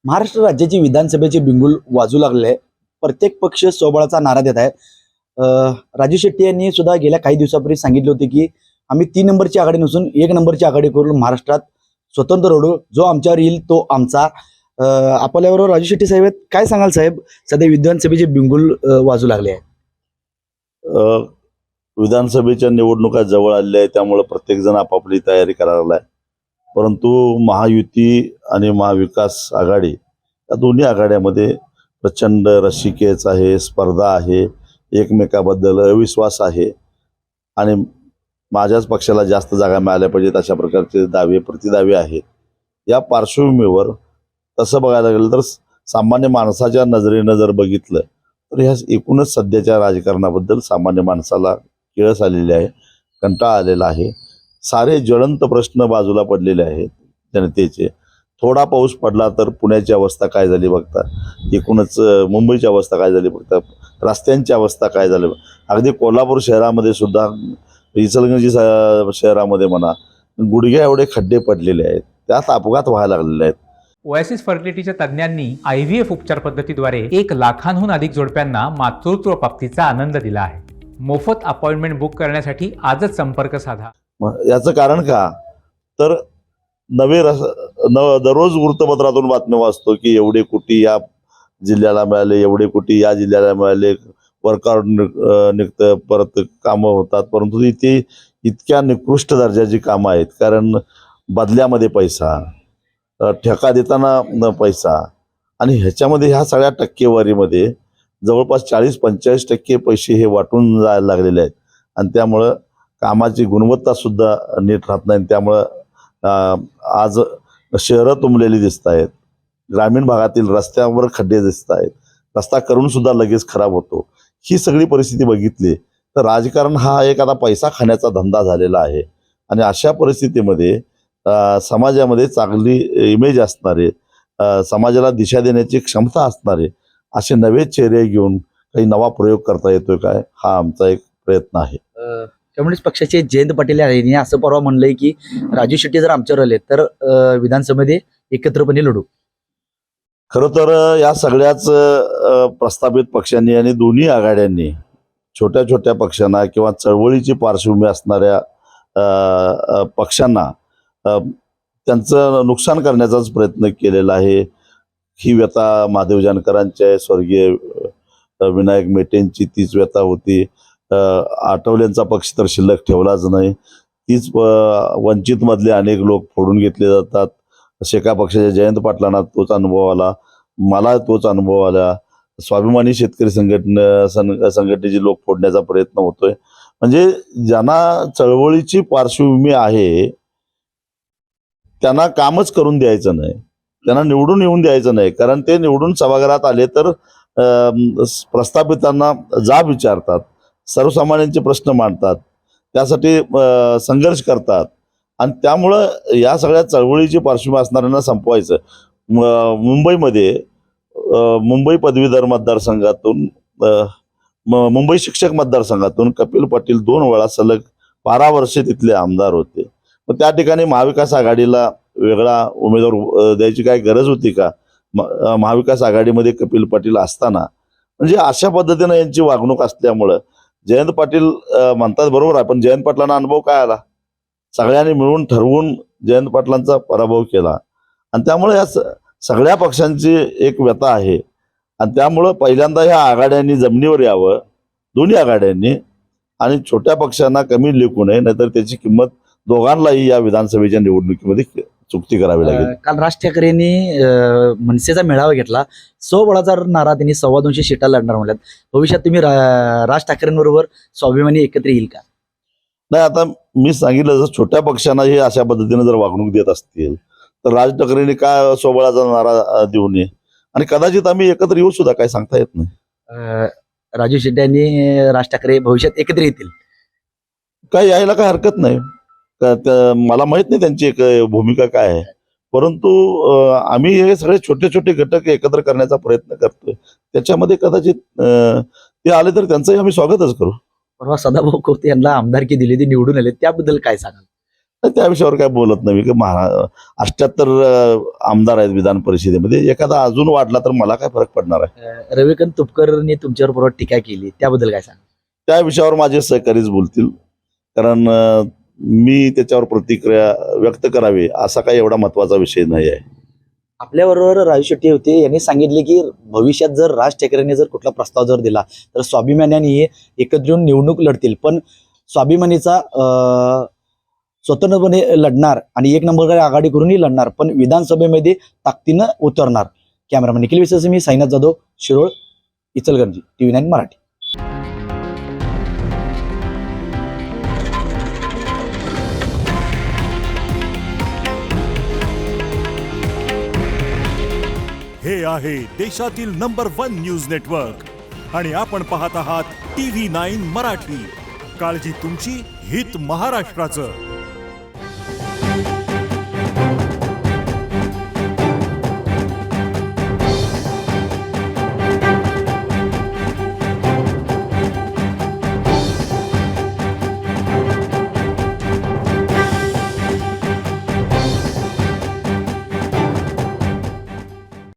महाराष्ट्र राज्याची विधानसभेचे बिंगुल वाजू लागले आहे. प्रत्येक पक्ष स्वबळाचा नारा देत आहे. राजू शेट्टी यांनी सुद्धा गेल्या काही दिवसापूर्वी सांगितले होते की आम्ही 3 नंबरची आघाडी नसून 1 नंबरची आघाडी करून महाराष्ट्रात स्वतंत्र लढू, जो आमच्यावर येईल तो आमचा. आपल्याबरोबर राजू शेट्टी साहेब आहेत. काय सांगाल साहेब, सध्या विधानसभेचे बिंगुल वाजू लागले आहे. अ, विधानसभेच्या निवडणुका जवळ आलेल्या आहेत, त्यामुळे प्रत्येक जण आपापली तयारी करायला लागलाय. परंतु महायुती आणि महाविकास आघाडी या दोन्ही आघाड्यामध्ये प्रचंड रस्सीखेच आहे, स्पर्धा आहे, एकमेकाबद्दल अविश्वास आहे आणि माझ्याच पक्षाला जास्त जागा मिळाल्या पाहिजेत अशा प्रकारचे दावे प्रतिदावे आहेत. या पार्श्वभूमीवर तसं बघायला गेलं तर सामान्य माणसाच्या नजरेनं जर बघितलं तर ह्या एकूणच सध्याच्या राजकारणाबद्दल सामान्य माणसाला किळस आलेली आहे, कंटाळा आलेला आहे. सारे ज्वलंत प्रश्न बाजूला पडलेले आहेत जनतेचे. थोडा पाऊस पडला तर पुण्याची अवस्था काय झाली बघता, एकूणच मुंबईची अवस्था काय झाली बघता, रस्त्यांची अवस्था काय झाली, अगदी कोल्हापूर शहरामध्ये सुद्धा, इचलकरंजी शहरामध्ये म्हणा, गुडघ्या एवढे खड्डे पडलेले आहेत, त्यात अपघात व्हायला लागलेले आहेत. ओएसिस फर्टिलिटीच्या तज्ज्ञांनी IVF उपचार पद्धतीद्वारे 1 लाखांहून अधिक जोडप्यांना मातृत्व प्राप्तीचा आनंद दिला आहे. मोफत अपॉइंटमेंट बुक करण्यासाठी आजच संपर्क साधा. याचं कारण का तर दररोज वृत्तपत्रातून बातम्या वाचतो की एवढे कोटी या जिल्ह्याला मिळाले, एवढे कोटी या जिल्ह्याला मिळाले, वर्कआउट निघतं, परत कामं होतात. परंतु इथे इतक्या निकृष्ट दर्जाची कामं आहेत, कारण बदल्यामध्ये पैसा, ठेका देताना पैसा, आणि ह्याच्यामध्ये ह्या सगळ्या टक्केवारीमध्ये जवळपास 40-45% पैसे हे वाटून जायला लागलेले आहेत. आणि त्यामुळं कामाची गुणवत्ता सुद्धा नीट राहत नाही. त्यामुळं आज शहरं तुंबलेली दिसत आहेत, ग्रामीण भागातील रस्त्यावर खड्डे दिसत आहेत, रस्ता करून सुद्धा लगेच खराब होतो. ही सगळी परिस्थिती बघितली तर राजकारण हा एक आता पैसा खाण्याचा धंदा झालेला आहे. आणि अशा परिस्थितीमध्ये समाजामध्ये चांगली इमेज असणारे, समाजाला दिशा देण्याची क्षमता असणारे असे नवे चेहरे घेऊन काही नवा प्रयोग करता येतोय काय, हा आमचा एक प्रयत्न आहे. कम्युनिस्ट पक्षाचे जयंत पाटील यांनी असं परवा म्हणलंय की राजू शेट्टी जर आमच्यावर आले तर विधानसभेमध्ये एकत्रपणे लढू. खरं तर या सगळ्याच प्रस्थापित पक्षांनी आणि दोन्ही आघाड्यांनी छोट्या छोट्या पक्षांना किंवा चळवळीची पार्श्वभूमी असणाऱ्या पक्षांना त्यांचं नुकसान करण्याचाच प्रयत्न केलेला आहे. ही व्यथा महादेव जानकरांच्या आहे, स्वर्गीय विनायक मेटेंची तीच व्यथा होती. आठवल्यांचा पक्ष तर शिल्लक ठेवलाच नाही. तीच वंचित मधले अनेक लोक फोडून घेतले जातात. शेका पक्षाच्या जयंत पाटलांना तोच अनुभव आला, मला तोच अनुभव आला. स्वाभिमानी शेतकरी संघटनेचे लोक फोडण्याचा प्रयत्न होतोय. म्हणजे ज्यांना चळवळीची पार्श्वभूमी आहे त्यांना कामच करून द्यायचं नाही, त्यांना निवडून येऊन द्यायचं नाही. कारण ते निवडून सभागृहात आले तर प्रस्थापितांना जाब विचारतात, सर्वसामान्यांचे प्रश्न मांडतात, त्यासाठी संघर्ष करतात. आणि त्यामुळं या सगळ्या चळवळीची पार्श्वभूमी असणाऱ्यांना संपवायचं. मुंबईमध्ये मुंबई पदवीधर मतदारसंघातून, मुंबई शिक्षक मतदारसंघातून कपिल पाटील 2 वेळा सलग 12 वर्षे तिथले आमदार होते. मग त्या ठिकाणी महाविकास आघाडीला वेगळा उमेदवार द्यायची काय गरज होती का? महाविकास आघाडीमध्ये कपिल पाटील असताना. म्हणजे अशा पद्धतीनं यांची वागणूक असल्यामुळं जयंत पाटील म्हणतात बरोबर आहे, पण जयंत पाटलांना अनुभव काय आला? सगळ्यांनी मिळून ठरवून जयंत पाटलांचा पराभव केला. आणि त्यामुळे या सगळ्या पक्षांची एक व्यथा आहे. आणि त्यामुळं पहिल्यांदा ह्या आघाड्यांनी जमिनीवर यावं, दोन्ही आघाड्यांनी, आणि छोट्या पक्षांना कमी लेखू नये, नाहीतर त्याची किंमत दोघांनाही या विधानसभेच्या निवडणुकीमध्ये चुकती करावी लागेल. काल राज ठाकरेंनी मनसेचा मेळावा घेतला. स्वबळाचा नारा त्यांनी 250 सीटा लढणार म्हणल्यात. भविष्यात तुम्ही राज ठाकरेंबरोबर स्वाभिमानी एकत्र येईल का? नाही, आता मी सांगितलं जर छोट्या पक्षांना हे अशा पद्धतीने जर वागणूक देत असतील तर राज ठाकरेंनी काय स्वबळाचा नारा देऊ नये. आणि कदाचित आम्ही एकत्र येऊ सुद्धा, काय सांगता येत नाही. राजू शेट्टी आणि राज ठाकरे भविष्यात एकत्र येतील, काय यायला काय हरकत नाही. मला माहित नाही त्यांची एक भूमिका काय आहे, परंतु आम्ही हे सगळे छोटे छोटे घटक एकत्र करण्याचा प्रयत्न करतोय. त्याच्यामध्ये कदाचित ते आले तर त्यांचंही आम्ही स्वागतच करू. परवा सदाभाऊ खोत यांना आमदारकी दिली, ती निवडून आले, त्याबद्दल काय सांगाल? त्या विषयावर काय बोलत नाही की 78 आमदार आहेत विधान परिषदेमध्ये, एखादा अजून वाढला तर मला काय फरक पडणार आहे. रविकांत तुपकरने तुमच्यावर परवा टीका केली, त्याबद्दल काय सांगा? त्या विषयावर माझे सहकारीच बोलतील, कारण मी त्याच्यावर प्रतिक्रिया व्यक्त करावी असा काही एवढा महत्वाचा विषय नाही आहे. आपल्याबरोबर राजू शेट्टी होते, यांनी सांगितले की भविष्यात जर राज ठाकरेंनी जर कुठला प्रस्ताव जर दिला तर स्वाभिमान्यांनी एकत्र येऊन निवडणूक लढतील, पण स्वाभिमानीचा स्वतंत्रपणे लढणार आणि 1 नंबर आघाडी करूनही लढणार, पण विधानसभेमध्ये ताकदीनं उतरणार. कॅमेरामॅन निखिल विसेस, मी साईनाथ जाधव, शिरोळ, इचलकरंजी, TV9 मराठी. हे आहे देशातील नंबर 1 न्यूज नेटवर्क आणि आपण पाहत आहात TV9 मराठी. काळजी तुमची, हित महाराष्ट्राचं.